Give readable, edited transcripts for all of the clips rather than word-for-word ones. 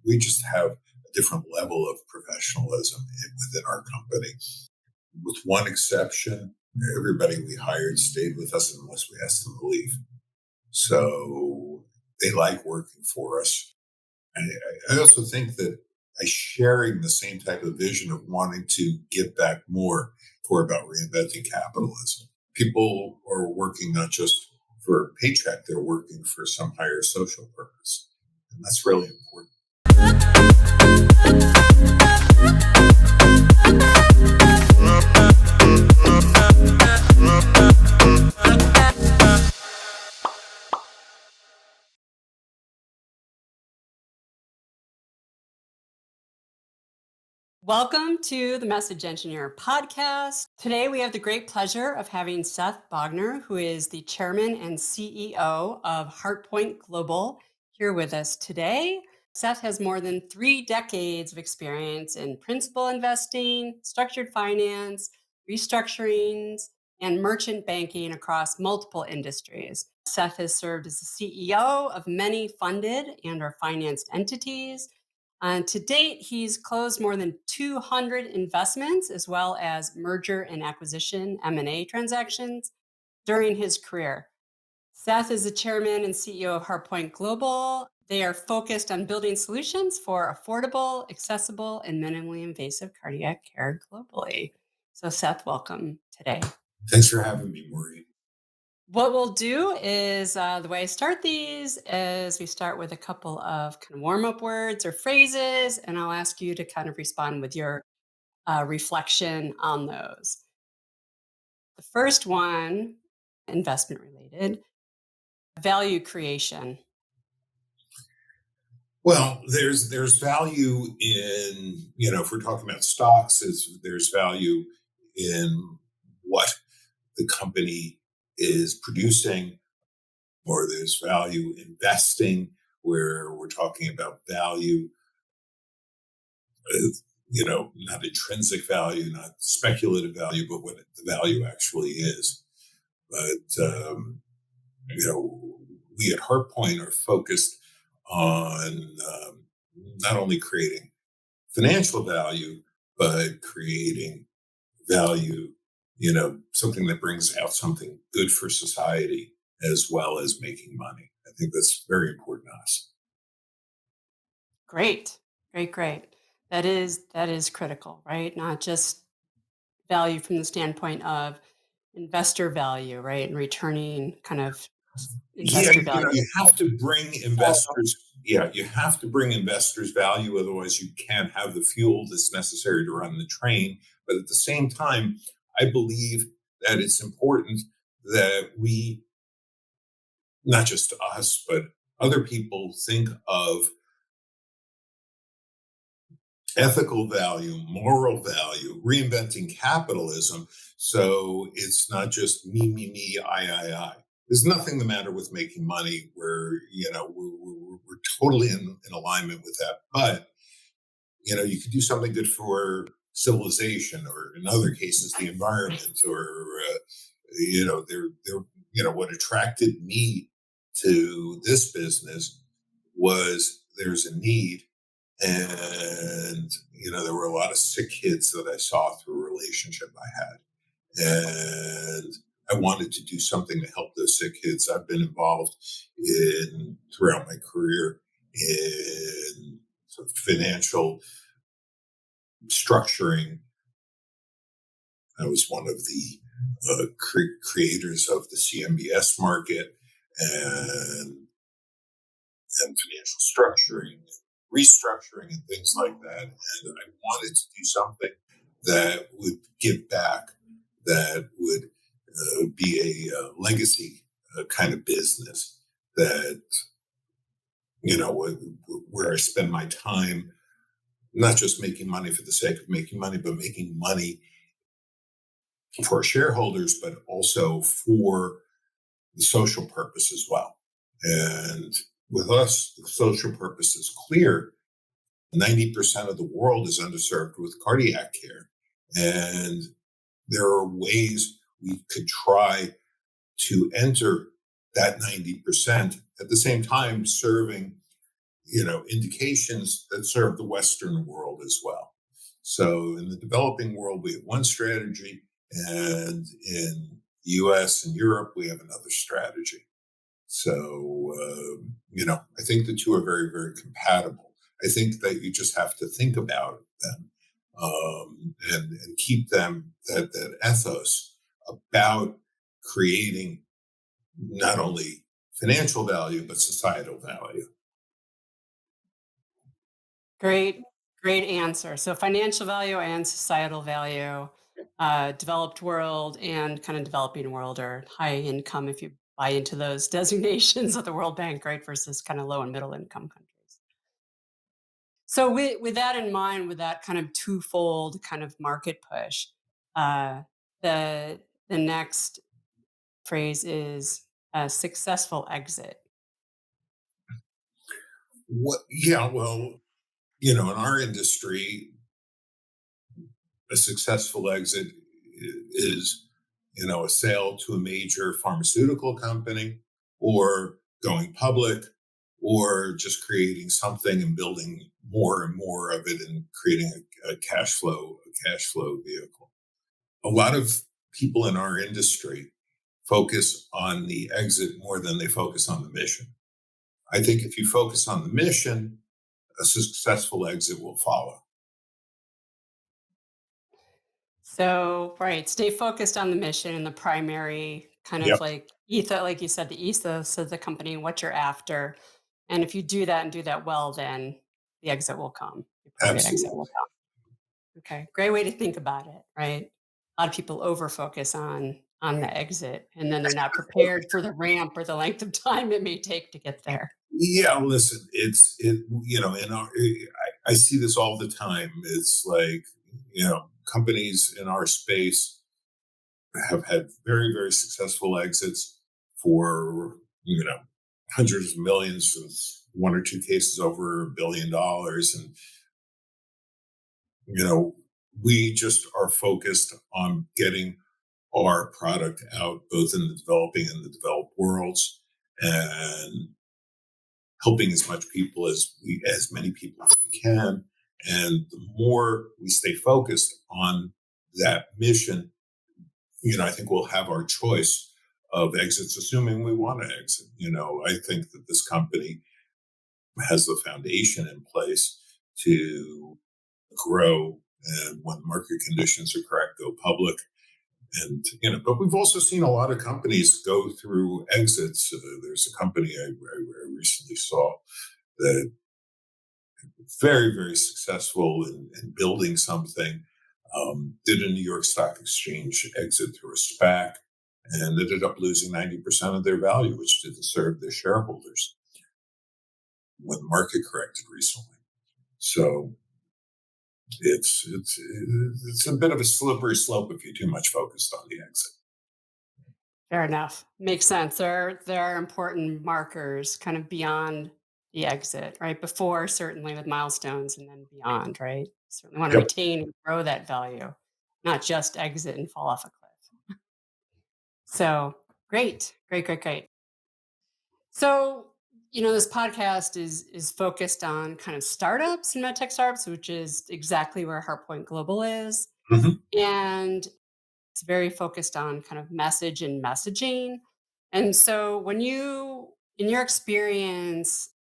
we just have a different level of professionalism within our company. With one exception, everybody we hired stayed with us unless we asked them to leave. So they like working for us. And I also think that by sharing the same type of vision of wanting to give back more for about reinventing capitalism, people are working not just for a paycheck, they're working for some higher social purpose. And that's really important. Welcome to the Message Engineer podcast. Today we have the great pleasure of having Seth Bogner, who is the chairman and CEO of HeartPoint Global, here with us today. Seth has more than 3 decades of experience in principal investing, structured finance, restructurings, and merchant banking across multiple industries. Seth has served as the CEO of many funded and or financed entities. To date, he's closed more than 200 investments as well as merger and acquisition (M&A) transactions during his career. Seth is the chairman and CEO of HeartPoint Global. They are focused on building solutions for affordable, accessible, and minimally invasive cardiac care globally. So Seth, welcome today. Thanks for having me, Maureen. What we'll do is the way I start these is we start with a couple of kind of warm-up words or phrases, and I'll ask you to kind of respond with your reflection on those. The first one, investment related, value creation. Well, there's value in, if we're talking about stocks, there's value in what the company is producing, or there's value investing where we're talking about value, not intrinsic value, not speculative value, but what the value actually is. But, we at HeartPoint are focused on not only creating financial value, but creating value, something that brings out something good for society as well as making money. I think that's very important to us. Great. That is critical, right? Not just value from the standpoint of investor value, right? And returning kind of investor value. You have to bring investors. Yeah, you have to bring investors value. Otherwise, you can't have the fuel that's necessary to run the train. But at the same time, I believe that it's important that we, not just us, but other people, think of ethical value, moral value, reinventing capitalism. So it's not just me, I. There's nothing the matter with making money. We're totally in alignment with that. But, you could do something good for civilization, or in other cases, the environment, or, what attracted me to this business was there's a need. And, there were a lot of sick kids that I saw through a relationship I had. And I wanted to do something to help those sick kids. I've been involved throughout my career in sort of financial structuring. I was one of the creators of the CMBS market and financial structuring, restructuring, and things like that. And I wanted to do something that would give back, that would be a legacy kind of business, that, where I spend my time, not just making money for the sake of making money, but making money for shareholders, but also for the social purpose as well. And with us, the social purpose is clear. 90% of the world is underserved with cardiac care. And there are ways we could try to enter that 90%, at the same time serving indications that serve the Western world as well. So in the developing world, we have one strategy, and in the US and Europe, we have another strategy. So, I think the two are very, very compatible. I think that you just have to think about them, and keep them, that ethos about creating not only financial value, but societal value. Great, great answer. So financial value and societal value, developed world and kind of developing world, or high income, if you buy into those designations of the World Bank, right, versus kind of low and middle income countries. So with that in mind, with that kind of twofold kind of market push, uh, the next phrase is a successful exit. What? Yeah, well, in our industry, a successful exit is, a sale to a major pharmaceutical company, or going public, or just creating something and building more and more of it and creating a cash flow vehicle. A lot of people in our industry focus on the exit more than they focus on the mission. I think if you focus on the mission, a successful exit will follow. So, right, stay focused on the mission and the primary kind of Yep. like ethos, like you said, the ethos of the company, what you're after. And if you do that and do that well, then the exit will come. The appropriate exit will Absolutely. come. Okay, great way to think about it, right? A lot of people over focus on the exit, and then they're not prepared for the ramp or the length of time it may take to get there. Yeah, listen, in I see this all the time. It's like, companies in our space have had very, very successful exits for, hundreds of millions, and one or two cases over $1 billion. And, we just are focused on getting our product out, both in the developing and the developed worlds, and helping as many people as we can. And the more we stay focused on that mission, I think we'll have our choice of exits, assuming we want to exit. I think that this company has the foundation in place to grow, and when market conditions are correct, go public. And but we've also seen a lot of companies go through exits. There's a company I recently saw that very, very successful in building something. Did a New York Stock Exchange exit through a SPAC, and ended up losing 90% of their value, which didn't serve their shareholders when the market corrected recently. So it's a bit of a slippery slope if you're too much focused on the exit. Fair enough. Makes sense. There are important markers kind of beyond the exit, right? Before, certainly with milestones, and then beyond, right? Certainly want to Yep. retain and grow that value, not just exit and fall off a cliff. So great, great, great, great. So, this podcast is focused on kind of startups and medtech startups, which is exactly where HeartPoint Global is. Mhm. And it's very focused on kind of message and messaging. And so in your experience,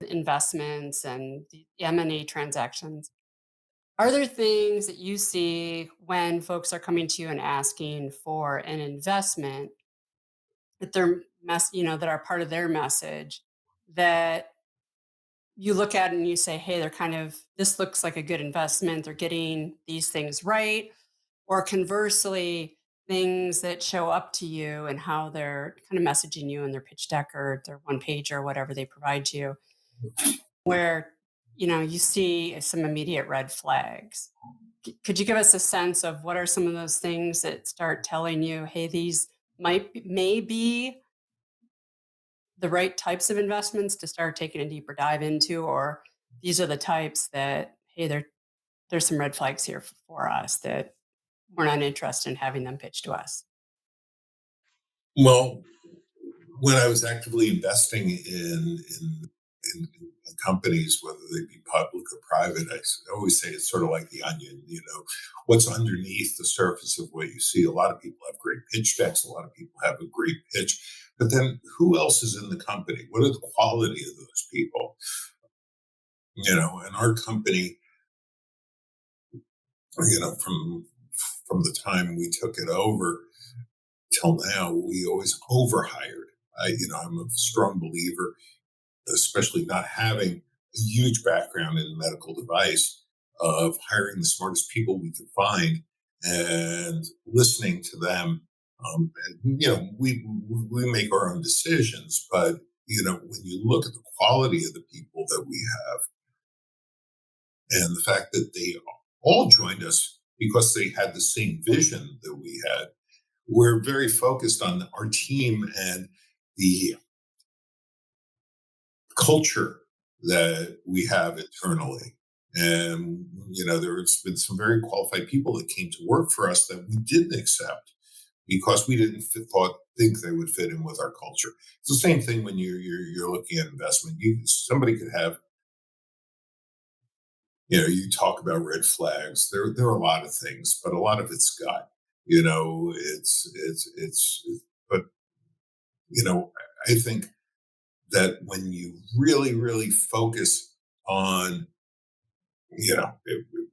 investments and the M&A transactions, are there things that you see when folks are coming to you and asking for an investment that that are part of their message, that you look at and you say, hey, this looks like a good investment. They're getting these things right. Or conversely, things that show up to you and how they're kind of messaging you in their pitch deck or their one page or whatever they provide you, where you see some immediate red flags. Could you give us a sense of what are some of those things that start telling you, hey, these may be the right types of investments to start taking a deeper dive into, or these are the types that, hey, there's some red flags here for us that we're not interested in having them pitched to us? Well, when I was actively investing in in companies, whether they be public or private, always say it's sort of like the onion, what's underneath the surface of what you see. A lot of people have great pitch decks. A lot of people have a great pitch, but then who else is in the company? What are the quality of those people? In our company, from the time we took it over till now, we always overhired. I'm a strong believer, especially not having a huge background in medical device, of hiring the smartest people we could find and listening to them. We make our own decisions, but when you look at the quality of the people that we have and the fact that they all joined us because they had the same vision that we had, we're very focused on our team and the culture that we have internally. And, there's been some very qualified people that came to work for us that we didn't accept because we didn't think they would fit in with our culture. It's the same thing when you're looking at investment. Somebody could have, you talk about red flags. There are a lot of things, but a lot of it's gut. But I think that when you really, really focus on,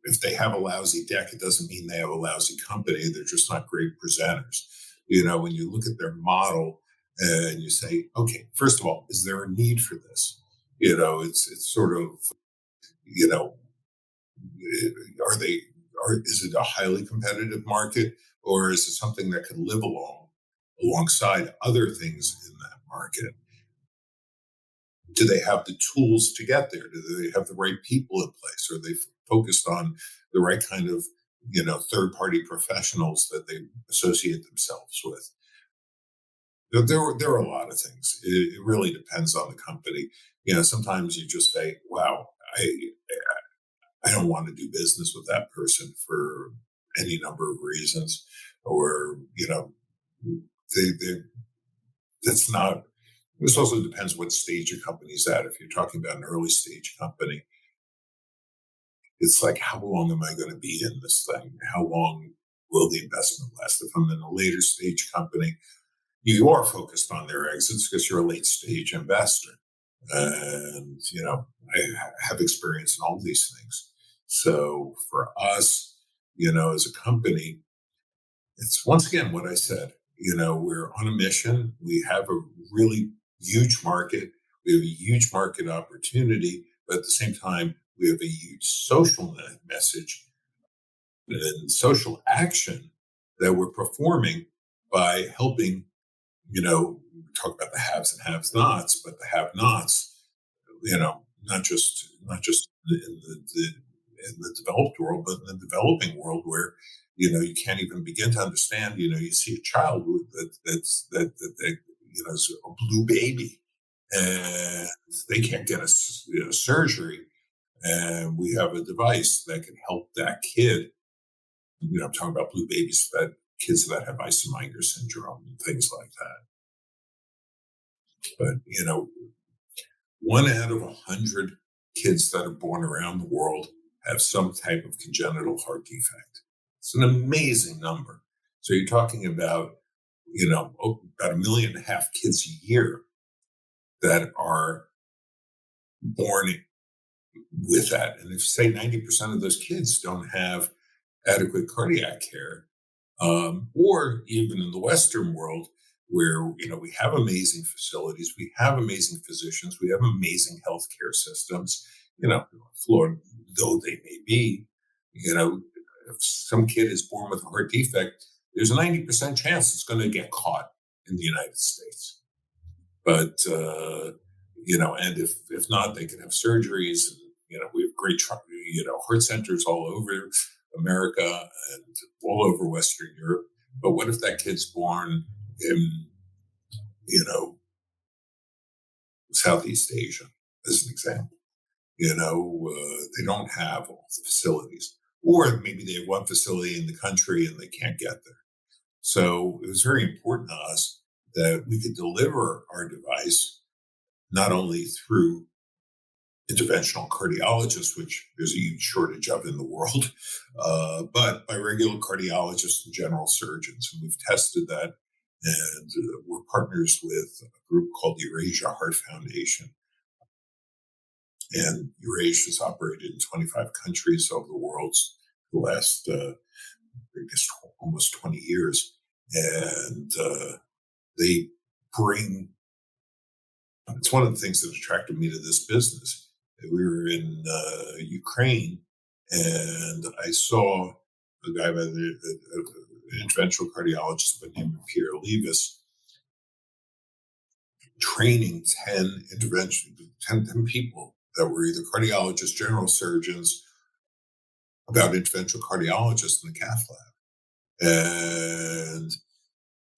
if they have a lousy deck, it doesn't mean they have a lousy company. They're just not great presenters. When you look at their model and you say, okay, first of all, is there a need for this? It's sort of, is it a highly competitive market, or is it something that could live alongside other things in that market? Do they have the tools to get there? Do they have the right people in place? Are they focused on the right kind of, third-party professionals that they associate themselves with? There are a lot of things. It really depends on the company. Sometimes you just say, wow, I don't want to do business with that person for any number of reasons, or, that's not. This also depends what stage a company's at. If you're talking about an early stage company, it's like, how long am I going to be in this thing? How long will the investment last? If I'm in a later stage company, you are focused on their exits because you're a late stage investor. And, I have experience in all these things. So for us, as a company, it's once again what I said, we're on a mission. We have a really huge market. We have a huge market opportunity, but at the same time, we have a huge social message and social action that we're performing by helping, we talk about the haves and have-nots, but the have-nots, not just in the developed world, but in the developing world where, you can't even begin to understand, you see a child that's is a blue baby and they can't get a surgery. And we have a device that can help that kid. I'm talking about blue babies, that kids that have Eisenmenger syndrome and things like that. But, 1 out of 100 kids that are born around the world have some type of congenital heart defect. It's an amazing number. So you're talking about, about 1.5 million kids a year that are born with that. And if you say 90% of those kids don't have adequate cardiac care, or even in the Western world, where we have amazing facilities, we have amazing physicians, we have amazing healthcare systems, flawed though they may be, if some kid is born with a heart defect, there's a 90% chance it's going to get caught in the United States. But and if not, they can have surgeries. We have great heart centers all over America and all over Western Europe. But what if that kid's born in, Southeast Asia, as an example? They don't have all the facilities, or maybe they have one facility in the country and they can't get there. So it was very important to us that we could deliver our device not only through interventional cardiologists, which there's a huge shortage of in the world, but by regular cardiologists and general surgeons. And we've tested that. And we're partners with a group called the Eurasia Heart Foundation. And Eurasia's operated in 25 countries over the world the last, almost 20 years. And they bring, it's one of the things that attracted me to this business. We were in Ukraine, and I saw a guy by an interventional cardiologist by the name of Pierre Levis training 10 people that were either cardiologists, general surgeons, about interventional cardiologists in the cath lab. And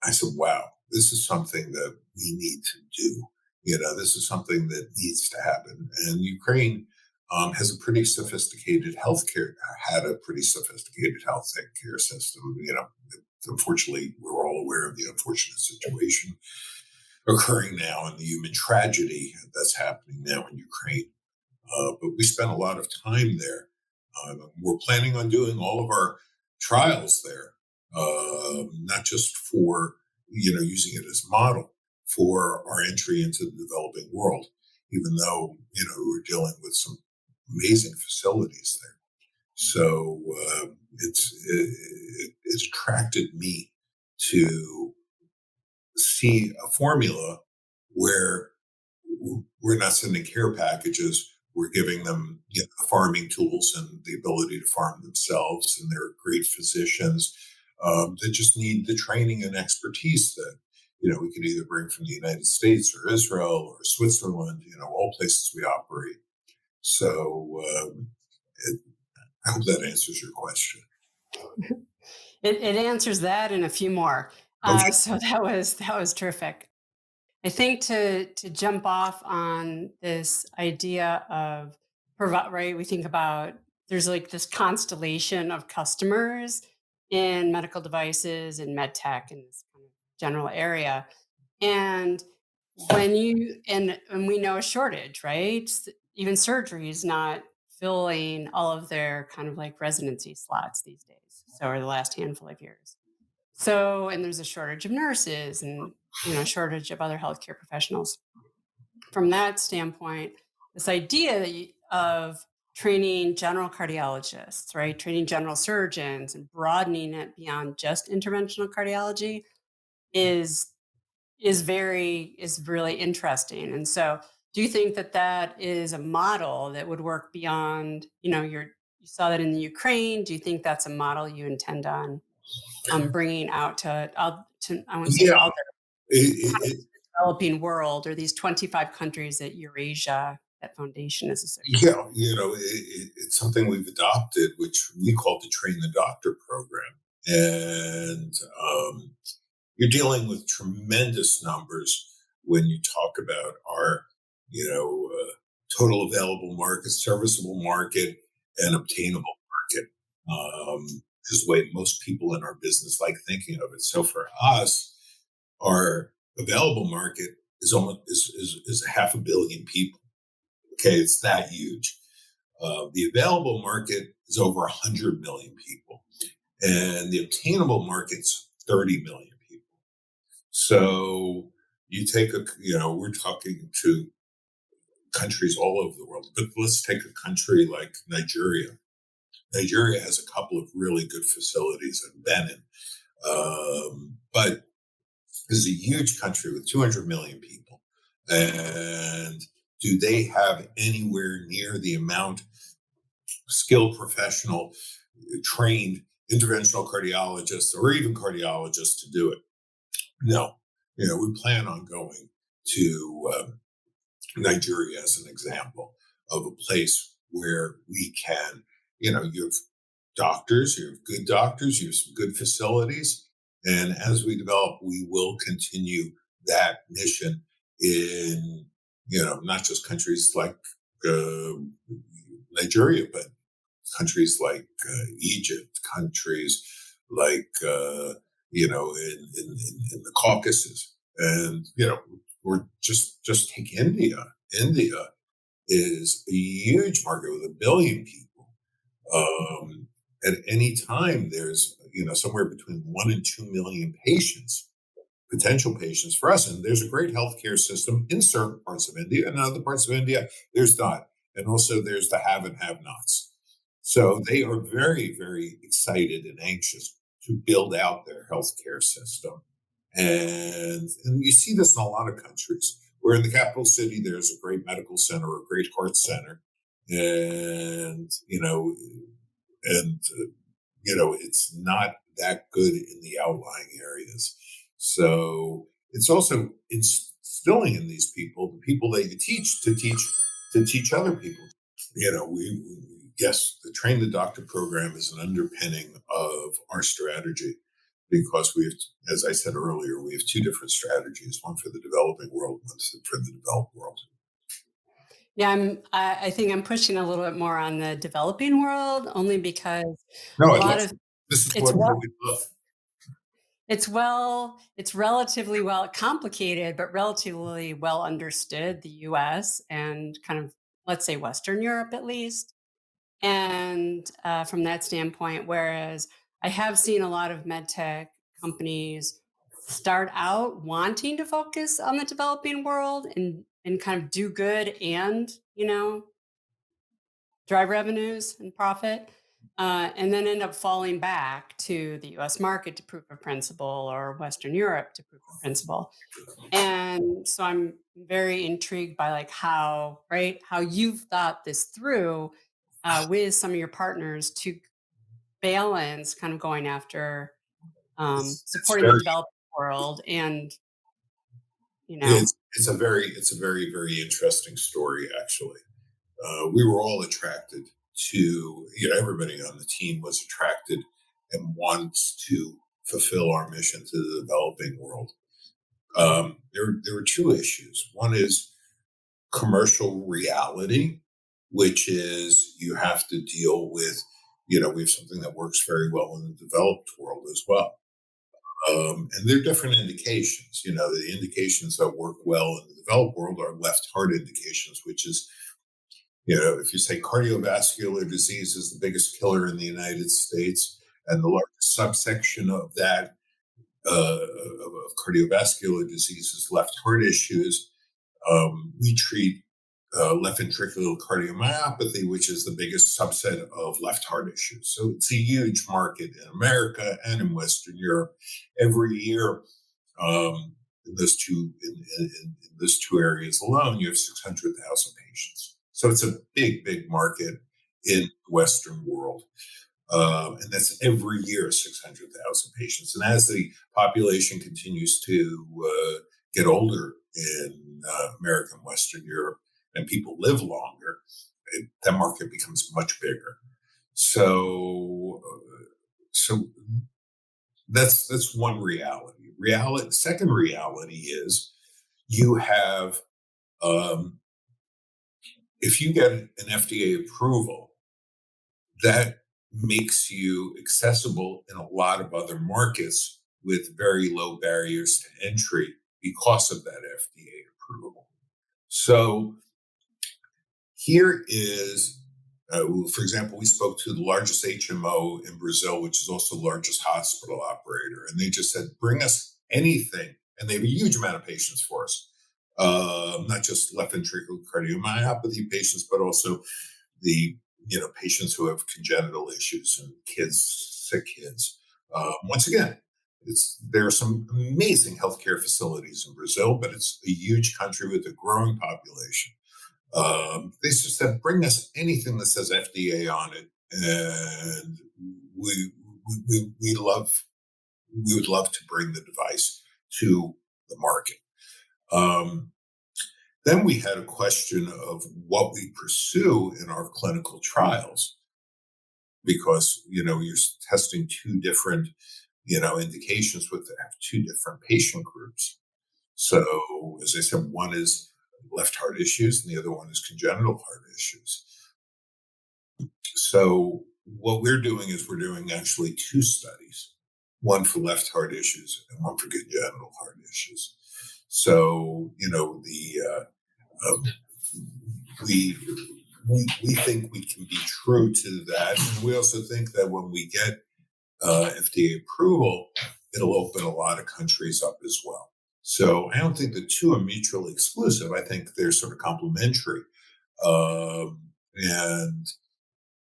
I said, wow, this is something that we need to do. This is something that needs to happen. And Ukraine has a pretty sophisticated had a pretty sophisticated healthcare system. Unfortunately, we're all aware of the unfortunate situation occurring now and the human tragedy that's happening now in Ukraine. But we spent a lot of time there. We're planning on doing all of our trials there, not just for using it as a model for our entry into the developing world, even though we're dealing with some amazing facilities there. So it's attracted me to see a formula where we're not sending care packages. We're giving them the farming tools and the ability to farm themselves. And they're great physicians that just need the training and expertise that, we can either bring from the United States or Israel or Switzerland, all places we operate. So I hope that answers your question. It answers that and a few more. Okay. So that was terrific. I think to jump off on this idea of right, we think about there's like this constellation of customers in medical devices and medtech in this kind of general area. And and we know a shortage, right? Even surgery is not filling all of their kind of like residency slots these days. So, or the last handful of years. So, and there's a shortage of nurses and, shortage of other healthcare professionals. From that standpoint, this idea of training general cardiologists, right? Training general surgeons and broadening it beyond just interventional cardiology is really interesting. And so do you think that is a model that would work beyond, you saw that in the Ukraine? Do you think that's a model you intend on bringing out to I won't say Yeah. other It, developing world, or these 25 countries that Eurasia, that foundation is associated? Yeah, it's something we've adopted, which we call the Train the Doctor program. And you're dealing with tremendous numbers when you talk about our, total available market, serviceable market, and obtainable market. This is the way most people in our business like thinking of it. So for us, our available market is almost is 500 million people. Okay, it's that huge. The available market is over 100 million people, and the obtainable market's 30 million people. So you take we're talking to countries all over the world, but let's take a country like Nigeria. Nigeria has a couple of really good facilities in Benin, but this is a huge country with 200 million people. And do they have anywhere near the amount of skilled professional trained interventional cardiologists or even cardiologists to do it? No. We plan on going to Nigeria as an example of a place where we can, you have doctors, you have good doctors, you have some good facilities. And as we develop, we will continue that mission in, not just countries like Nigeria, but countries like Egypt, countries like, in the Caucasus. And, we're just take India. India is a huge market with 1 billion people. At any time, there's somewhere between 1 and 2 million patients, potential patients for us, and there's a great healthcare system in certain parts of India, and in other parts of India, there's not, and also there's the have and have-nots. So they are very, very excited and anxious to build out their healthcare system. And you see this in a lot of countries, where in the capital city, there's a great medical center or a great heart center. And, and, it's not that good in the outlying areas. So it's also instilling in these people, the people that you teach, to teach other people. Yes, the Train the Doctor program is an underpinning of our strategy, because we have, as I said earlier, we have two different strategies: one for the developing world, one for the developed world. Yeah, I think I'm pushing a little bit more on the developing world, only because No, a I love lot of this. Is it's what well, we love. it's relatively well complicated, but relatively well understood. The U.S. and kind of, let's say, Western Europe, at least. And from that standpoint, whereas I have seen a lot of medtech companies start out wanting to focus on the developing world and kind of do good and, drive revenues and profit, and then end up falling back to the US market to proof of principle, or Western Europe to proof of principle. And so I'm very intrigued by, like, how you've thought this through with some of your partners to balance kind of going after It's supporting the very developing world and, you know, it's a very very interesting story, actually. We were all attracted to, everybody on the team was attracted and wants to fulfill our mission to the developing world. There were two issues. One is commercial reality, which is you have to deal with, we have something that works very well in the developed world as well. And there are different indications. The indications that work well in the developed world are left heart indications, which is, if you say cardiovascular disease is the biggest killer in the United States, and the largest subsection of that, of cardiovascular disease, is left heart issues. We treat left ventricular cardiomyopathy, which is the biggest subset of left heart issues. So it's a huge market in America and in Western Europe. Every year, in those two areas alone, you have 600,000 patients. So it's a big, big market in the Western world. And that's every year, 600,000 patients. And as the population continues to get older in America and Western Europe, and people live longer, that market becomes much bigger. So that's one reality. Second reality is you have, if you get an FDA approval, that makes you accessible in a lot of other markets with very low barriers to entry because of that FDA approval. So here is, for example, we spoke to the largest HMO in Brazil, which is also the largest hospital operator. And they just said, bring us anything. And they have a huge amount of patients for us, not just left ventricular cardiomyopathy patients, but also the patients who have congenital issues and kids, sick kids. Once again, there are some amazing healthcare facilities in Brazil, but it's a huge country with a growing population. They just said, bring us anything that says FDA on it, and we would love to bring the device to the market. Then we had a question of what we pursue in our clinical trials, because you're testing two different indications with have two different patient groups. So, as I said, one is left heart issues, and the other one is congenital heart issues. So what we're doing is we're doing actually two studies, one for left heart issues and one for congenital heart issues. So, we we think we can be true to that. And we also think that when we get FDA approval, it'll open a lot of countries up as well. So I don't think the two are mutually exclusive. I think they're sort of complementary. And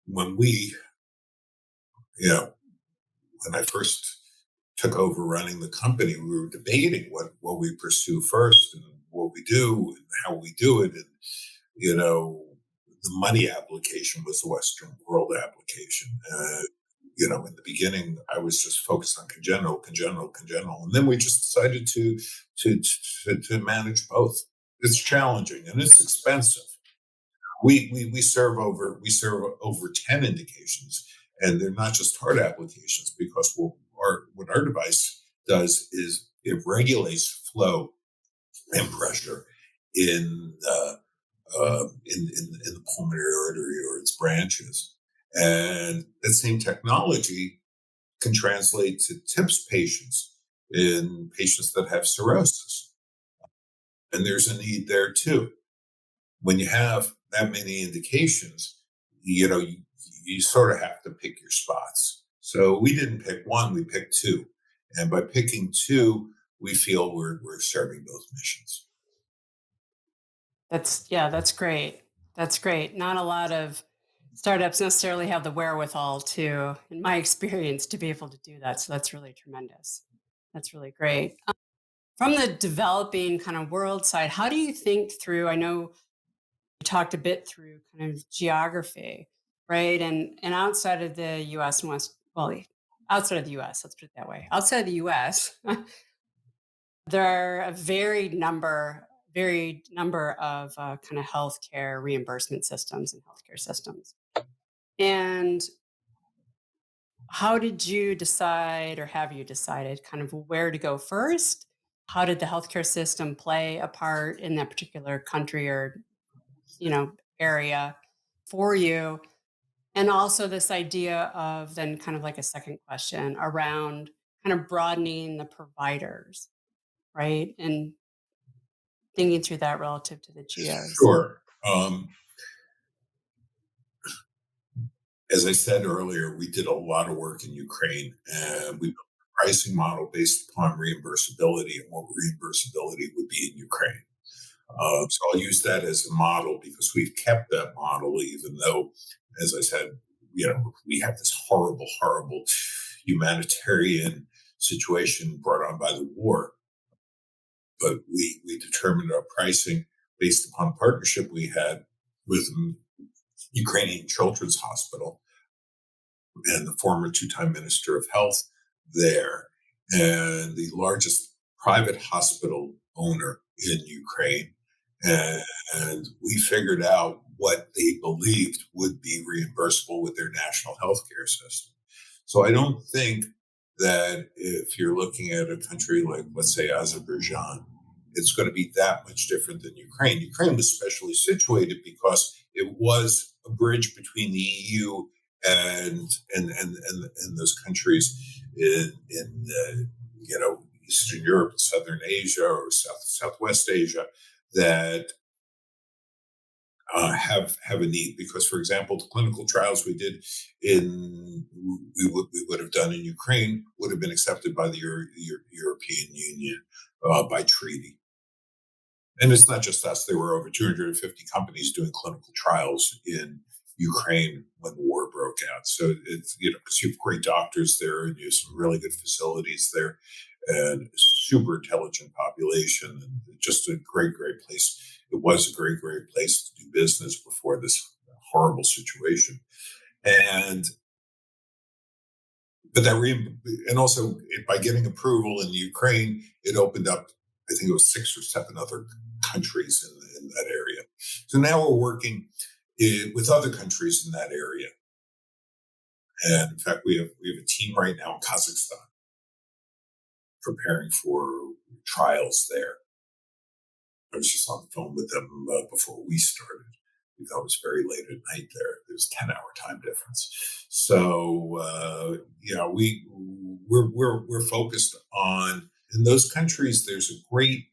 when we, you know, when I first took over running the company, we were debating what we pursue first and what we do and how we do it. And, you know, the money application was the Western world application. In the beginning, I was just focused on congenital, and then we just decided to manage both. It's challenging and it's expensive. We serve over 10 indications, and they're not just heart applications because what our device does is it regulates flow and pressure in in the pulmonary artery or its branches. And that same technology can translate to TIPS patients in patients that have cirrhosis. And there's a need there too. When you have that many indications, you sort of have to pick your spots. So we didn't pick one, we picked two. And by picking two, we feel we're serving both missions. That's great. That's great. Not a lot of startups necessarily have the wherewithal to, in my experience, to be able to do that. So that's really tremendous. That's really great. From the developing kind of world side, how do you think through? I know you talked a bit through kind of geography, right? And outside of the US and West, well, outside of the US, let's put it that way. Outside of the US, there are a varied number of kind of healthcare reimbursement systems and healthcare systems. And how did you decide, or have you decided, kind of where to go first? How did the healthcare system play a part in that particular country or area for you? And also this idea of then kind of like a second question around kind of broadening the providers, right? And thinking through that relative to the geos. Sure. As I said earlier, we did a lot of work in Ukraine, and we built a pricing model based upon reimbursability and what reimbursability would be in Ukraine. So I'll use that as a model because we've kept that model, even though, as I said, we have this horrible, horrible humanitarian situation brought on by the war. But we determined our pricing based upon partnership we had with Ukrainian Children's Hospital and the former two-time Minister of Health there, and the largest private hospital owner in Ukraine. And we figured out what they believed would be reimbursable with their national healthcare system. So I don't think that if you're looking at a country like, let's say, Azerbaijan, it's going to be that much different than Ukraine. Ukraine was specially situated because it was a bridge between the EU and those countries in Eastern Europe, Southern Asia, or Southwest Asia that have a need. Because, for example, the clinical trials we did we would have done in Ukraine would have been accepted by the European Union by treaty. And it's not just us. There were over 250 companies doing clinical trials in Ukraine when the war broke out. So it's, because you have great doctors there and you have some really good facilities there and super intelligent population and just a great, great place. It was a great, great place to do business before this horrible situation. And also by getting approval in Ukraine, it opened up, I think it was 6 or 7 other countries in that area. So now we're working with other countries in that area. And in fact, we have a team right now in Kazakhstan preparing for trials there. I was just on the phone with them before we started. That was very late at night there. There's a 10-hour time difference. So we're focused on, in those countries, there's a great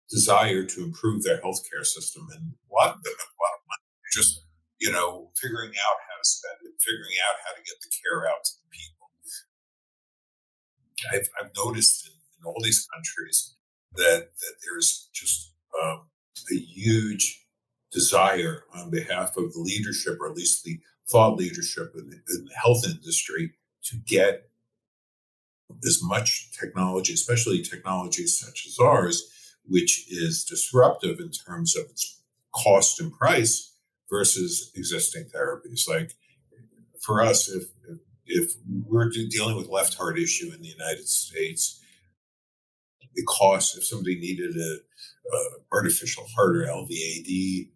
desire to improve their healthcare system, and a lot of them have a lot of money. just, figuring out how to spend it, figuring out how to get the care out to the people. I've noticed in all these countries that there's just a huge desire on behalf of the leadership, or at least the thought leadership in the health industry, to get as much technology, especially technologies such as ours, which is disruptive in terms of its cost and price versus existing therapies. Like for us, if we're dealing with left heart issue in the United States, the cost, if somebody needed a artificial heart or LVAD,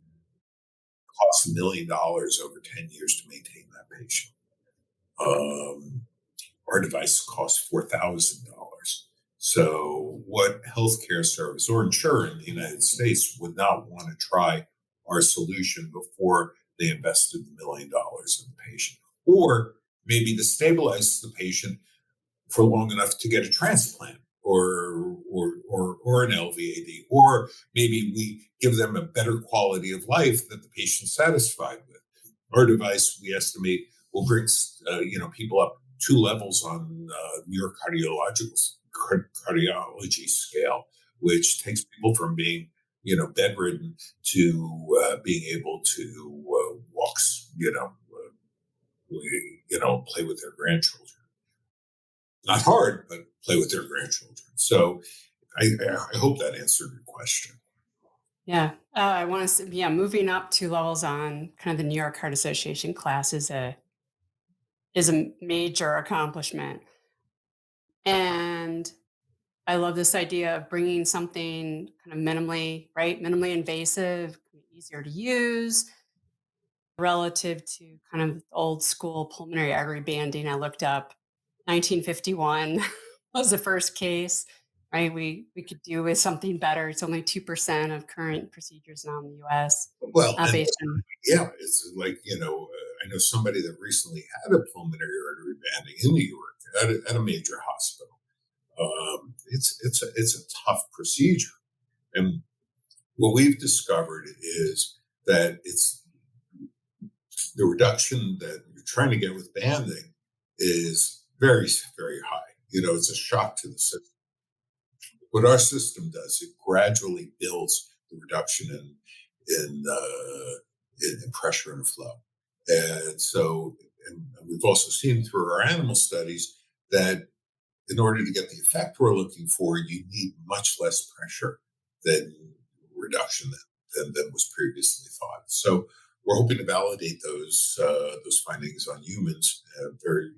costs $1 million over 10 years to maintain that patient. Our device costs $4,000. So, what healthcare service or insurer in the United States would not want to try our solution before they invested $1 million in the patient, or maybe to stabilize the patient for long enough to get a transplant or an LVAD, or maybe we give them a better quality of life that the patient's satisfied with. Our device, we estimate, will bring people up 2 levels on New York cardiology scale, which takes people from being bedridden to being able to walk, play with their grandchildren. Not hard, but play with their grandchildren. So I hope that answered your question. Yeah. I want to say, yeah, moving up 2 levels on kind of the New York Heart Association class is a major accomplishment. And I love this idea of bringing something kind of minimally invasive, easier to use relative to kind of old school pulmonary artery banding. I looked up 1951 was the first case, right? We could do with something better. It's only 2% of current procedures now in the US, Well, and based on. yeah, it's like, I know somebody that recently had a pulmonary artery banding in New York at a major hospital. It's a tough procedure. And what we've discovered is that it's the reduction that you're trying to get with banding is very, very high. It's a shock to the system. What our system does, it gradually builds the reduction in pressure and flow. And so, and we've also seen through our animal studies that in order to get the effect we're looking for, you need much less pressure than reduction than was previously thought. So we're hoping to validate those findings on humans starting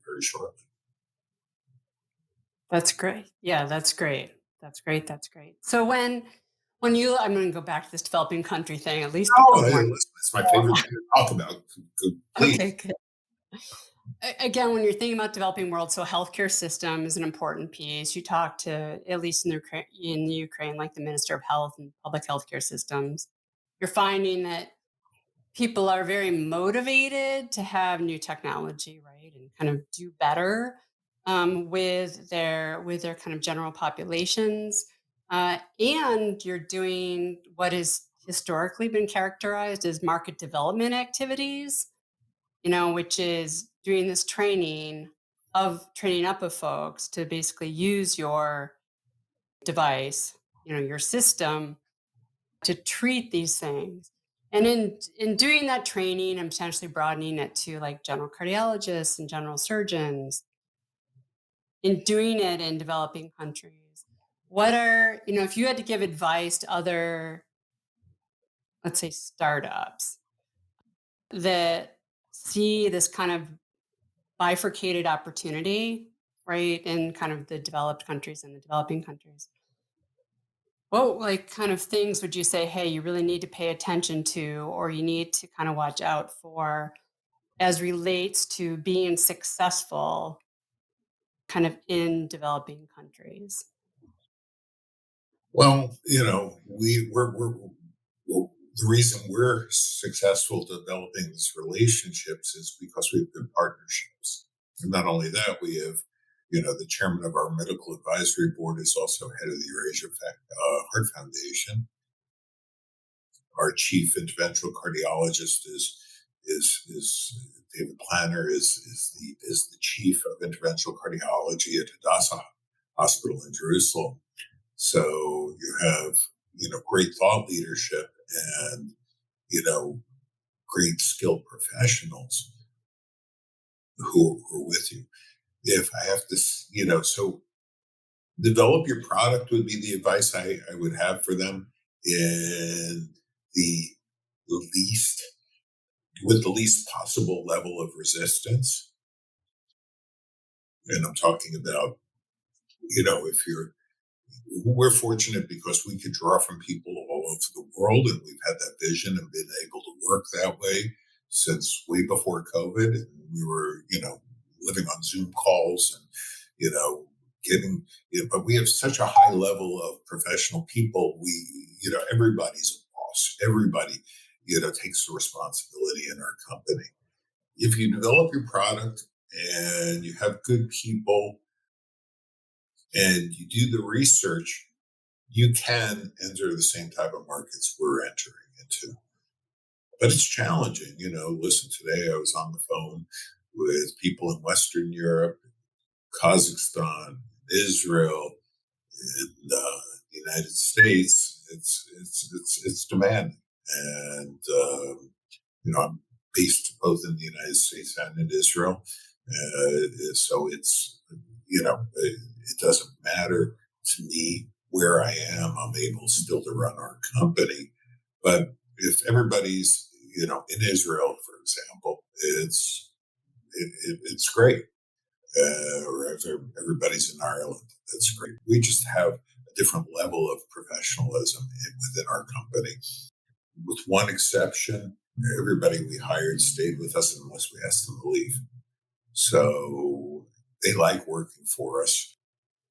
very shortly. That's great. Yeah, that's great. That's great. That's great. So I'm going to go back to this developing country thing, at least Oh, because hey, more. listen, it's my favorite thing to talk about. Good, please. Okay, good. Again, when you're thinking about developing world, so healthcare system is an important piece. You talk to, at least in the Ukraine, like the Minister of Health and public healthcare systems, you're finding that people are very motivated to have new technology, right, and kind of do better with their kind of general populations, and you're doing what has historically been characterized as market development activities, which is doing this training up of folks to basically use your device, your system to treat these things. And in doing that training and potentially broadening it to like general cardiologists and general surgeons, in doing it in developing countries, what are, if you had to give advice to other, let's say, startups that see this kind of bifurcated opportunity, right, in kind of the developed countries and the developing countries, what like kind of things would you say, hey, you really need to pay attention to, or you need to kind of watch out for as relates to being successful kind of in developing countries? Well, well, the reason we're successful developing these relationships is because we have good partnerships. And not only that, we have, the chairman of our medical advisory board is also head of the Eurasia Heart Foundation. Our chief interventional cardiologist is David Planner is the chief of interventional cardiology at Hadassah Hospital in Jerusalem. So you have great thought leadership and great skilled professionals who are with you. If I have to, so develop your product would be the advice I would have for them in the least, with the least possible level of resistance. And I'm talking about, if we're fortunate because we could draw from people all over the world, and we've had that vision and been able to work that way since way before COVID. And we were, living on Zoom calls and, getting, but we have such a high level of professional people. Everybody's a boss. Everybody, takes the responsibility in our company. If you develop your product and you have good people and you do the research, you can enter the same type of markets we're entering into. But it's challenging. Listen, today I was on the phone with people in Western Europe, Kazakhstan, Israel, and the United States. It's demanding. And, I'm based both in the United States and in Israel. So it doesn't matter to me where I am. I'm able still to run our company. But if everybody's, in Israel, for example, it's great. Or if everybody's in Ireland, that's great. We just have a different level of professionalism within our company. With one exception, everybody we hired stayed with us unless we asked them to leave. So they like working for us.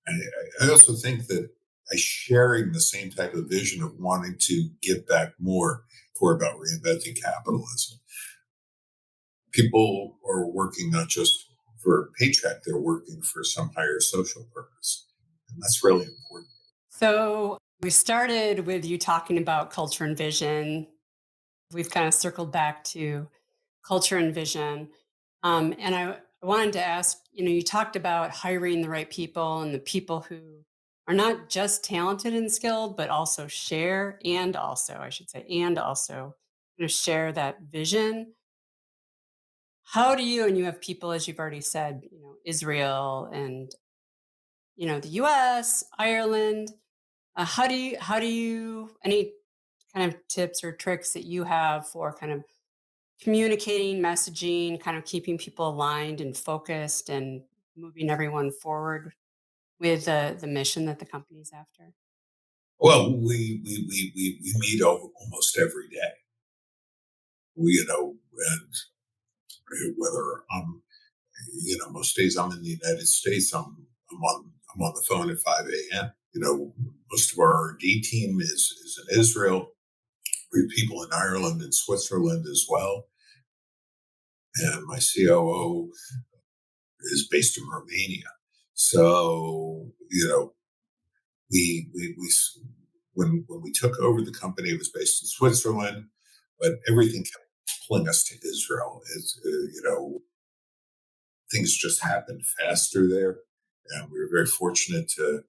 And I also think that by sharing the same type of vision of wanting to give back more for about reinventing capitalism, people are working not just for a paycheck, they're working for some higher social purpose. And that's really important. So we started with you talking about culture and vision. We've kind of circled back to culture and vision. And I wanted to ask, you talked about hiring the right people and the people who are not just talented and skilled, but also share and also, I should say, and also share that vision. How do you, and you have people, as you've already said, Israel and, the US, Ireland. How do you, any kind of tips or tricks that you have for kind of communicating, messaging, kind of keeping people aligned and focused and moving everyone forward with the mission that the company's after? Well, we meet almost every day. And whether most days I'm in the United States, I'm on the phone at 5 a.m. Most of our R&D team is in Israel. We have people in Ireland and Switzerland as well. And my COO is based in Romania. So, we when we took over the company, it was based in Switzerland, but everything kept pulling us to Israel. Things just happened faster there, and we were very fortunate to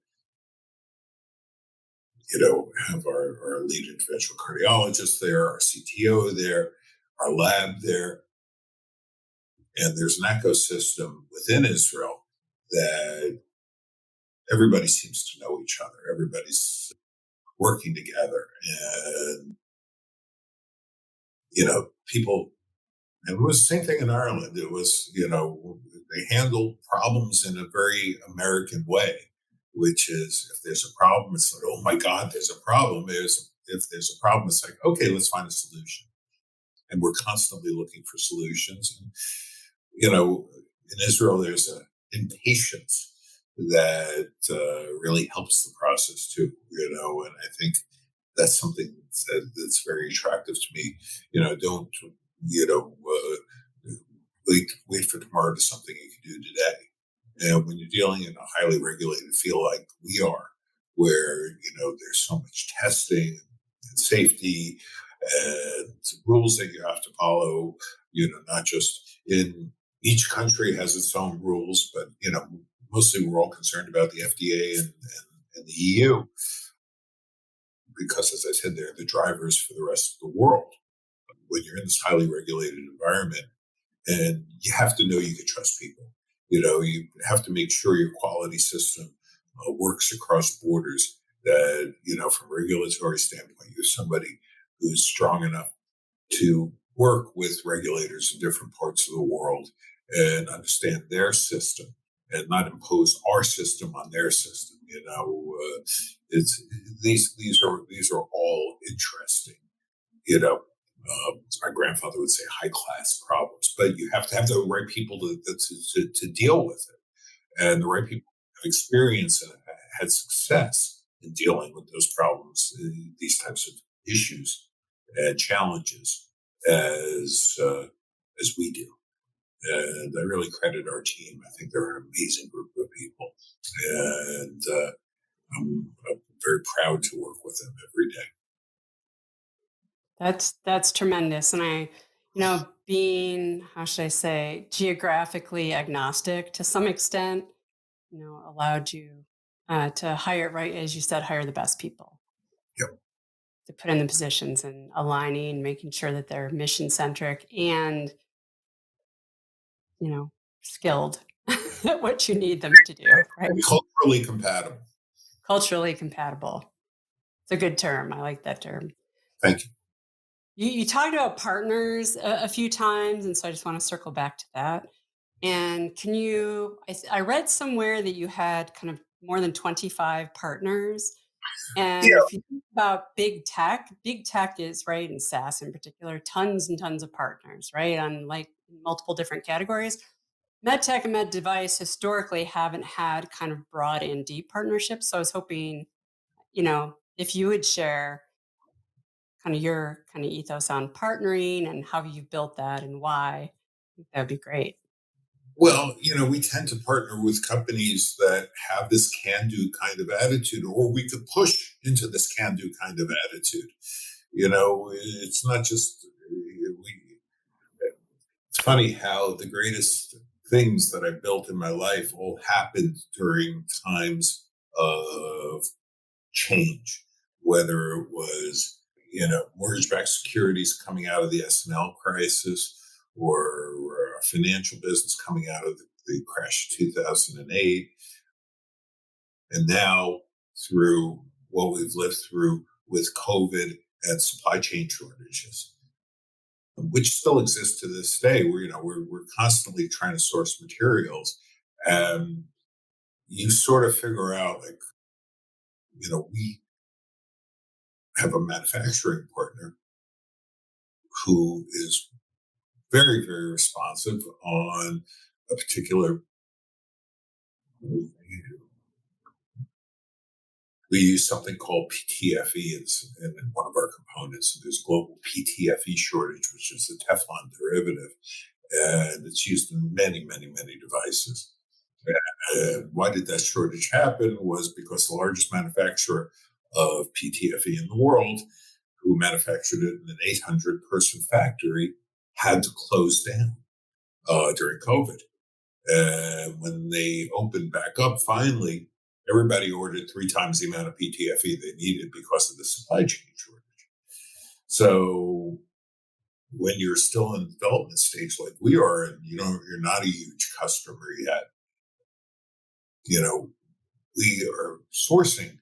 have our lead interventional cardiologist there, our CTO there, our lab there, and there's an ecosystem within Israel that everybody seems to know each other. Everybody's working together, and people. And it was the same thing in Ireland. It was, they handled problems in a very American way, which is if there's a problem, it's like, oh my God, there's a problem. If there's a problem, it's like, okay, let's find a solution. And we're constantly looking for solutions. And, in Israel, there's an impatience that really helps the process too, and I think that's something that's very attractive to me. Don't, wait for tomorrow to something you can do today. And when you're dealing in a highly regulated field like we are, where, there's so much testing and safety, and rules that you have to follow, not just in each country has its own rules, but, mostly we're all concerned about the FDA and the EU because, as I said, they're the drivers for the rest of the world. When you're in this highly regulated environment, and you have to know you can trust people. You have to make sure your quality system works across borders. That from a regulatory standpoint, you're somebody who's strong enough to work with regulators in different parts of the world and understand their system and not impose our system on their system. It's these are all interesting. You know, my grandfather would say high class problems, but you have to have the right people to deal with it, and the right people have experience and had success in dealing with those problems, these types of issues and challenges as we do. And I really credit our team. I think they're an amazing group of people, and I'm very proud to work with them every day. That's tremendous. And being, how should I say, geographically agnostic to some extent, allowed you to hire, right, as you said, hire the best people Yep. to put in the positions and aligning, making sure that they're mission centric and, skilled at what you need them to do, right? And culturally compatible. Culturally compatible. It's a good term. I like that term. Thank you. You talked about partners a few times, and so I just want to circle back to that. And can you? I read somewhere that you had kind of more than 25 partners. And Yeah. if you think about big tech is right, and SaaS in particular, tons and tons of partners, right, on like multiple different categories. Medtech and med device historically haven't had kind of broad and deep partnerships. So I was hoping, if you would share kind of your kind of ethos on partnering and how you've built that and why, I think that'd be great. Well, we tend to partner with companies that have this can do kind of attitude, or we could push into this can do kind of attitude. It's not just, it's funny how the greatest things that I built in my life all happened during times of change, whether it was, mortgage-backed securities coming out of the S&L crisis, or financial business coming out of the crash of 2008. And now through what we've lived through with COVID and supply chain shortages, which still exist to this day. We're constantly trying to source materials, and you sort of figure out, like, we have a manufacturing partner who is very, very responsive on a particular. We use something called PTFE in one of our components. There's a global PTFE shortage, which is a Teflon derivative, and it's used in many, many, many devices. And why did that shortage happen? Was because the largest manufacturer of PTFE in the world, who manufactured it in an 800-person factory, had to close down during COVID. And when they opened back up, finally, everybody ordered 3 times the amount of PTFE they needed because of the supply chain shortage. So when you're still in the development stage like we are, and you're not a huge customer yet, we are sourcing,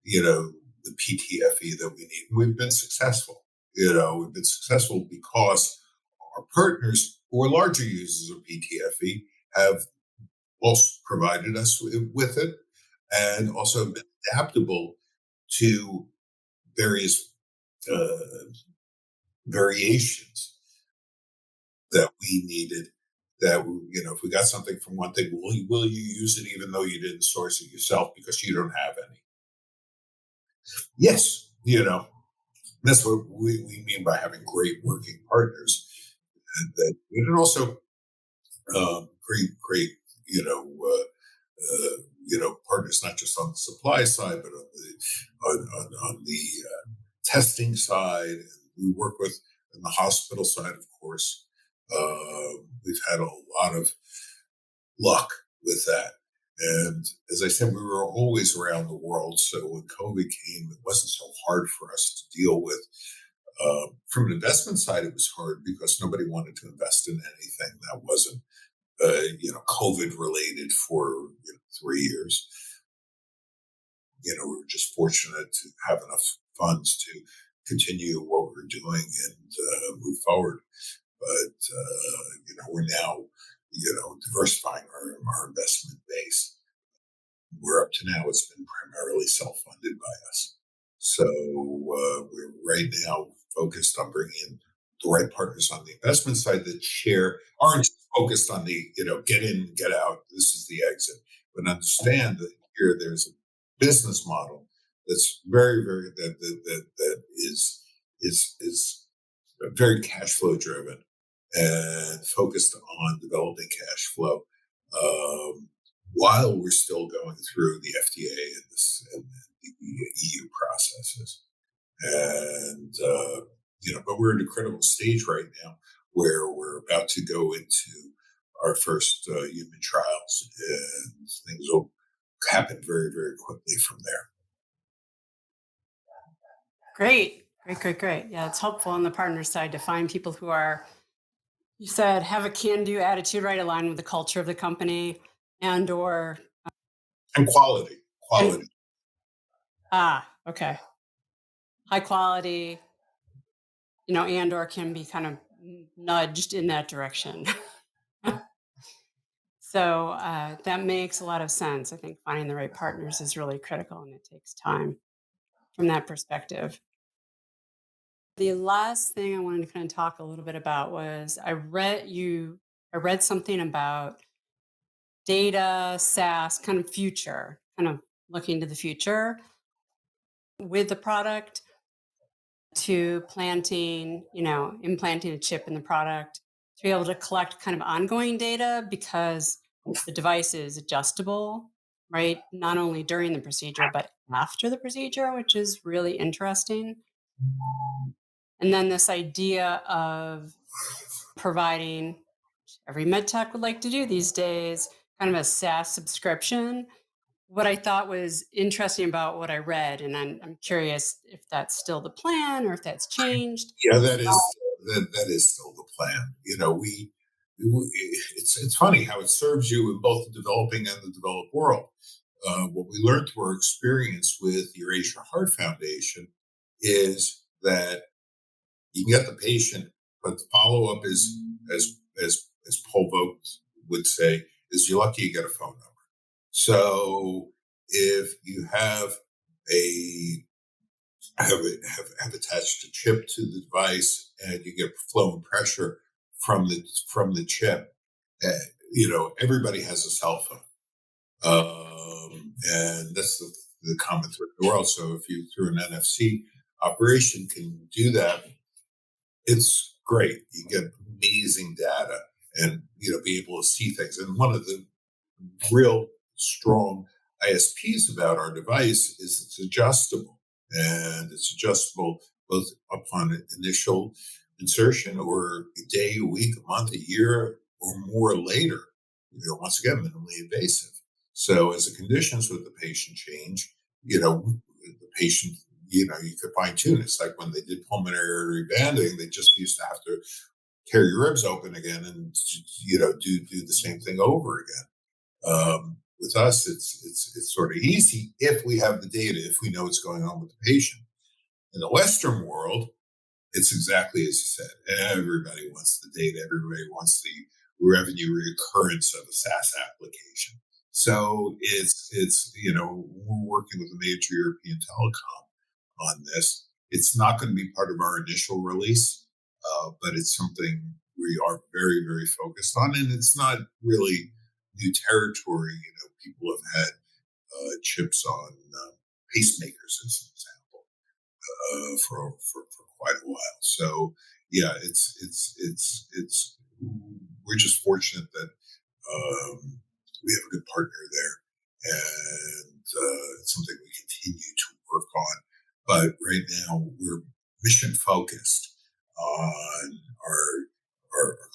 the PTFE that we need. We've been successful. We've been successful because our partners, who are larger users of PTFE, have also provided us with it, and also been adaptable to various variations that we needed. That, if we got something from one thing, will you use it even though you didn't source it yourself because you don't have any? Yes, that's what we mean by having great working partners, and also great, partners, not just on the supply side, but on the testing side, we work with in the hospital side, of course. We've had a lot of luck with that. And as I said, we were always around the world. So when COVID came, it wasn't so hard for us to deal with. From an investment side, it was hard because nobody wanted to invest in anything that wasn't, COVID related for 3 years. We were just fortunate to have enough funds to continue what we were doing and move forward. But we're now, diversifying our investment base. We're up to now, it's been primarily self-funded by us. So we're right now focused on bringing in the right partners on the investment side that aren't focused on the, get in, get out. This is the exit, but understand that here there's a business model that's very, very that is very cash flow driven and focused on developing cash flow. While we're still going through the FDA and the EU processes. And, but we're at a critical stage right now where we're about to go into our first human trials, and things will happen very, very quickly from there. Great. Yeah, it's helpful on the partner side to find people who are, you said, have a can-do attitude, right, aligned with the culture of the company and quality. Okay. High quality, and or can be kind of nudged in that direction. So that makes a lot of sense. I think finding the right partners is really critical, and it takes time from that perspective. The last thing I wanted to kind of talk a little bit about was I read something about data, SaaS, kind of future, kind of looking to the future with the product to implanting a chip in the product to be able to collect kind of ongoing data because the device is adjustable, right? Not only during the procedure, but after the procedure, which is really interesting. And then this idea of providing, every medtech would like to do these days, kind of a SaaS subscription. What I thought was interesting about what I read, and I'm curious if that's still the plan or if that's changed. Yeah, that is still the plan. It's funny how it serves you in both the developing and the developed world. What we learned through our experience with the Eurasia Heart Foundation is that you can get the patient, but the follow up is, as Paul Vogt would say, is you're lucky you get a phone number. So if you have have attached a chip to the device and you get flow and pressure from the chip, everybody has a cell phone, and that's the common thread in the world. So if you through an NFC operation can do that, it's great. You get amazing data and be able to see things. And one of the real strong ISPs about our device is it's adjustable, and it's adjustable both upon initial insertion or a day, a week, a month, a year, or more later. Once again, minimally invasive. So as the conditions with the patient change, the patient, you could fine tune. It's like when they did pulmonary artery banding, they just used to have to tear your ribs open again and do the same thing over again. With us, it's sort of easy if we have the data, if we know what's going on with the patient. In the Western world, it's exactly as you said. Everybody wants the data. Everybody wants the revenue recurrence of a SaaS application. So it's we're working with a major European telecom on this. It's not going to be part of our initial release, but it's something we are very, very focused on, and it's not really new territory. People have had chips on pacemakers, as an example, for quite a while. So yeah, it's we're just fortunate that we have a good partner there, and it's something we continue to work on. But right now, we're mission focused on our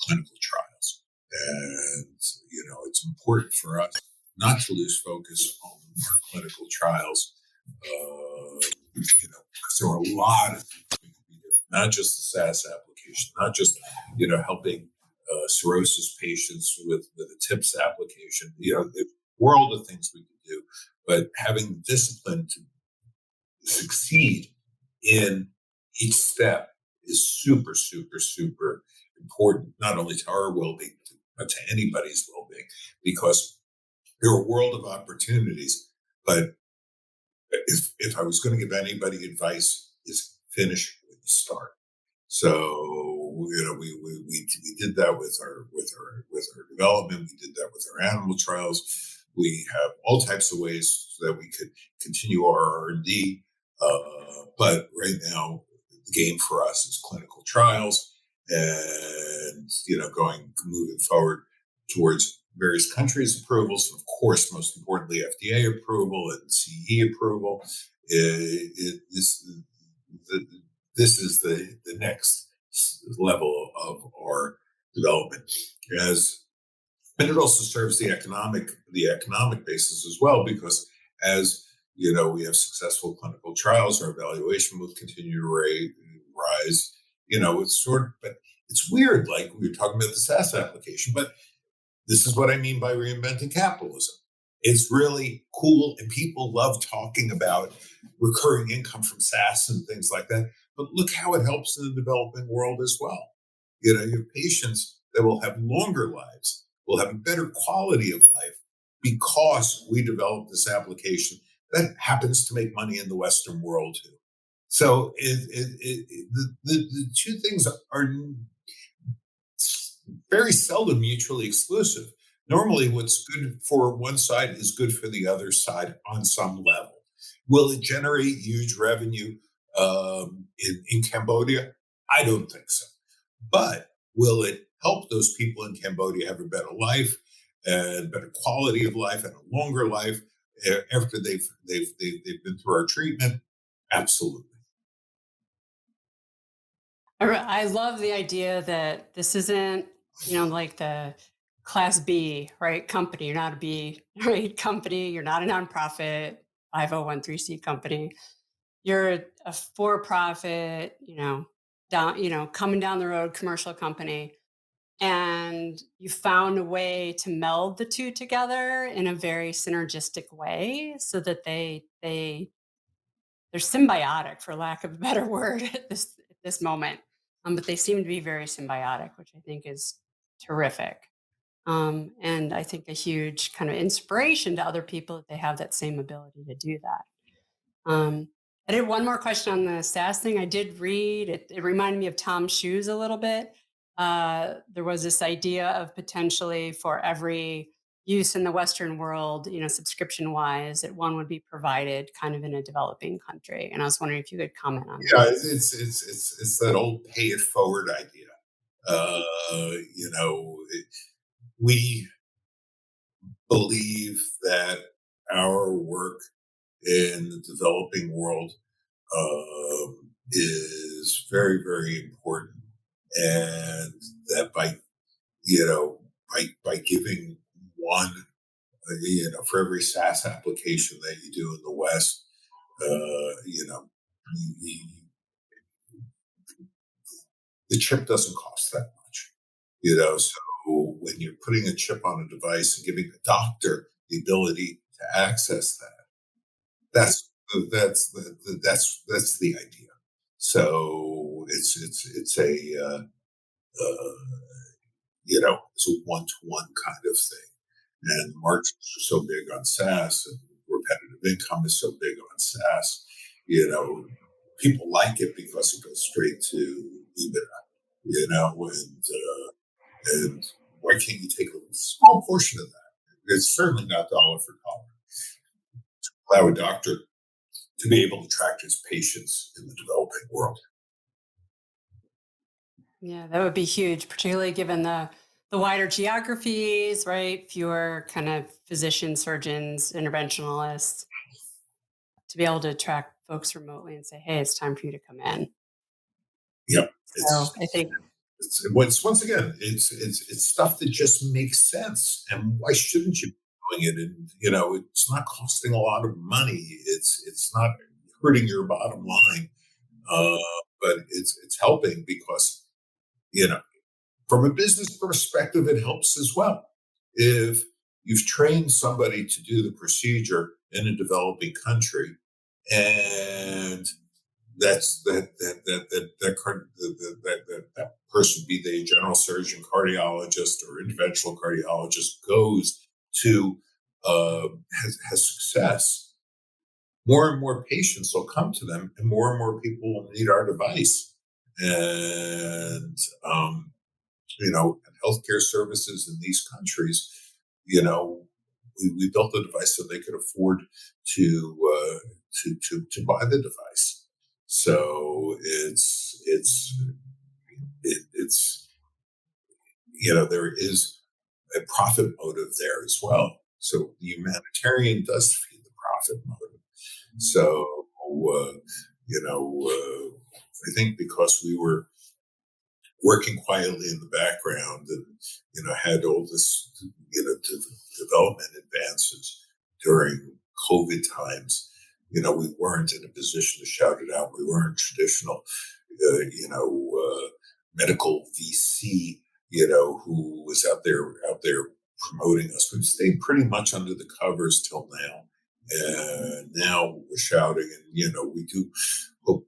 clinical trials. And, it's important for us not to lose focus on our clinical trials, because there are a lot of things we can be doing, not just the SaaS application, not just, helping cirrhosis patients with a TIPS application. The world of things we can do, but having the discipline to succeed in each step is super, super, super important, not only to our well-being, but to anybody's well-being, because there are a world of opportunities. But if I was going to give anybody advice, is finish when you start. So we did that with our development. We did that with our animal trials. We have all types of ways so that we could continue our R&D. But right now, the game for us is clinical trials, and moving forward towards various countries' approvals. Of course, most importantly, FDA approval and CE approval. This is the next level of our development, and it also serves the economic basis as well, because as we have successful clinical trials, our valuation will continue to rise. But it's weird. Like we were talking about the SaaS application, but this is what I mean by reinventing capitalism. It's really cool, and people love talking about recurring income from SaaS and things like that. But look how it helps in the developing world as well. You have patients that will have longer lives, will have a better quality of life, because we developed this application that happens to make money in the Western world too. So the two things are very seldom mutually exclusive. Normally, what's good for one side is good for the other side on some level. Will it generate huge revenue in Cambodia? I don't think so. But will it help those people in Cambodia have a better life and better quality of life and a longer life after they've been through our treatment? Absolutely. I love the idea that this isn't, like the class B, right? Company. You're not a B, right? Company. You're not a nonprofit, 501(c) company. You're a for-profit, coming down the road commercial company. And you found a way to meld the two together in a very synergistic way so that they're symbiotic, for lack of a better word, at this moment. But they seem to be very symbiotic, which I think is terrific. And I think a huge kind of inspiration to other people that they have that same ability to do that. I did one more question on the SaaS thing. I did read it. It reminded me of Tom's shoes a little bit. There was this idea of potentially for every use in the Western world, subscription wise, that one would be provided kind of in a developing country. And I was wondering if you could comment on Yeah, that. it's that old pay it forward idea. We believe that our work in the developing world is very, very important, and that by giving one, for every SaaS application that you do in the West, the, the chip doesn't cost that much. So when you're putting a chip on a device and giving the doctor the ability to access that, that's the idea. So it's it's a one-to-one kind of thing. And the margins are so big on SaaS, and repetitive income is so big on SaaS. People like it because it goes straight to EBITDA. And why can't you take a small portion of that? It's certainly not dollar for dollar. Allow a doctor to be able to track his patients in the developing world. Yeah, that would be huge, particularly given the wider geographies, right? Fewer kind of physicians, surgeons, interventionalists, to be able to track folks remotely and say, hey, it's time for you to come in. Yep. So I think, Once again, it's stuff that just makes sense. And why shouldn't you be doing it? And it's not costing a lot of money. It's not hurting your bottom line, uh, but it's helping because you know from a business perspective, it helps as well. If you've trained somebody to do the procedure in a developing country, and that's that person, be they a general surgeon, cardiologist, or interventional cardiologist, goes to has success, more and more patients will come to them, and more people will need our device. And and healthcare services in these countries, you know, we built a device so they could afford to to buy the device. So it's there is a profit motive there as well. So the humanitarian does feed the profit motive. So uh, I think because we were working quietly in the background and had all this development advances during COVID times, we weren't in a position to shout it out. We weren't traditional medical VC who was out there promoting us. We stayed pretty much under the covers till now, and now we're shouting, and we do hope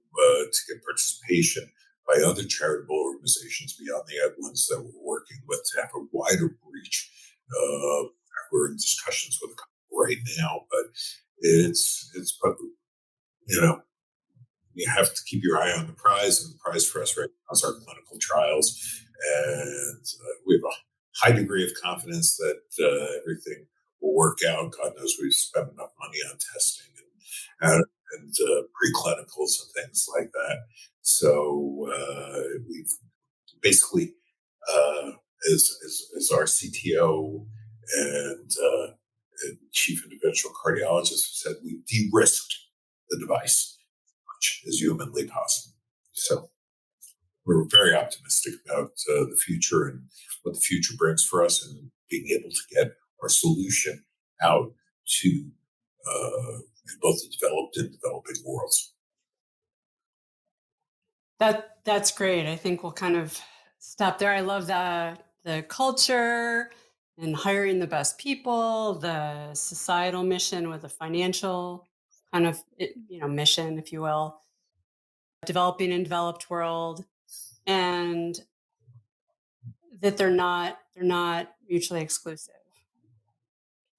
to get participation by other charitable organizations beyond the ones that we're working with to have a wider reach. We're in discussions with a couple right now, but you know you have to keep your eye on the prize, and the prize for us right now is our clinical trials, and we have a high degree of confidence that everything will work out. God knows we've spent enough money on testing and preclinicals and things like that. So we've basically, uh, as our CTO and chief interventional cardiologist said, we de-risked the device as much as humanly possible. So we're very optimistic about the future and what the future brings for us, and being able to get our solution out to both the developed and developing worlds. that's great. I think we'll kind of stop there. I love the culture and hiring the best people, the societal mission with a financial kind of mission, if you will, developing in developed world, and that they're not mutually exclusive.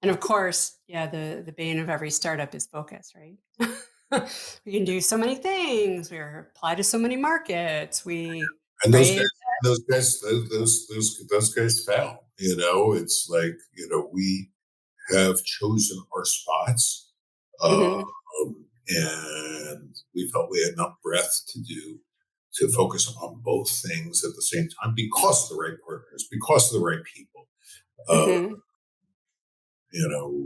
And of course, yeah, the bane of every startup is focus, right? We can do so many things. We apply to so many markets. We And right. those guys fail. It's like we have chosen our spots, um, Hmm. and we felt we had enough breadth to focus on both things at the same time because of the right partners, because of the right people. Uh, Hmm. you know,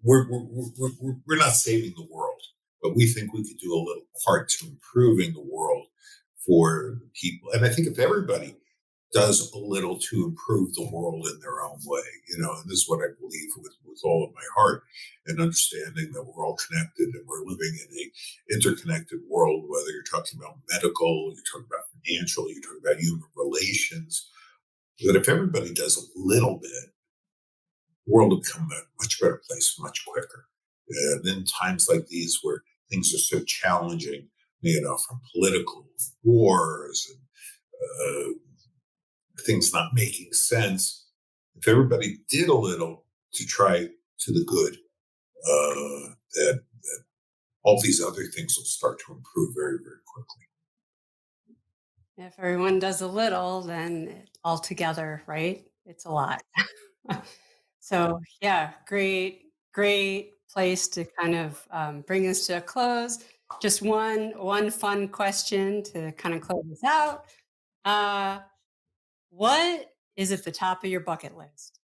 we're not saving the world, but we think we could do a little part to improving the world for the people. And I think if everybody does a little to improve the world in their own way, and this is what I believe with all of my heart, and understanding that we're all connected and we're living in a interconnected world, whether you're talking about medical, you're talking about financial, you're talking about human relations, that if everybody does a little bit, the world will become a much better place much quicker. And in times like these where things are so challenging, from political wars and things not making sense, if everybody did a little to try to the good, that all these other things will start to improve very, very quickly. If everyone does a little, then all together, right? It's a lot. So yeah, great place to kind of bring this to a close. Just one fun question to kind of close this out. Uh, what is at the top of your bucket list?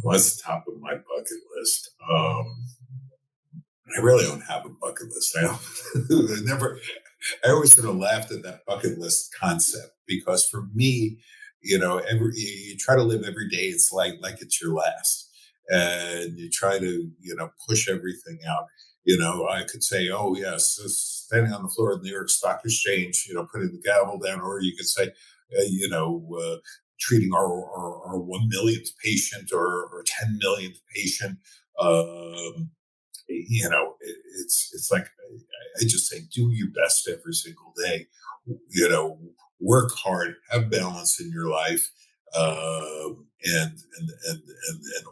Well, that's the top of my bucket list. I really don't have a bucket list. I never, I always sort of laughed at that bucket list concept because for me, you try to live every day. It's like it's your last, and you try to push everything out. I could say, oh yes, standing on the floor of the New York Stock Exchange, putting the gavel down, or you could say, treating our 1 millionth patient or 10 millionth patient. Um, it's like I just say, do your best every single day. Work hard, have balance in your life, and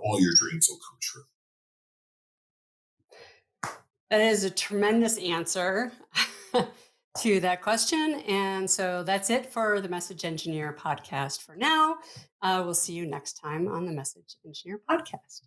all your dreams will come true. That is a tremendous answer to that question. And so that's it for the Message Engineer podcast for now. We'll see you next time on the Message Engineer podcast.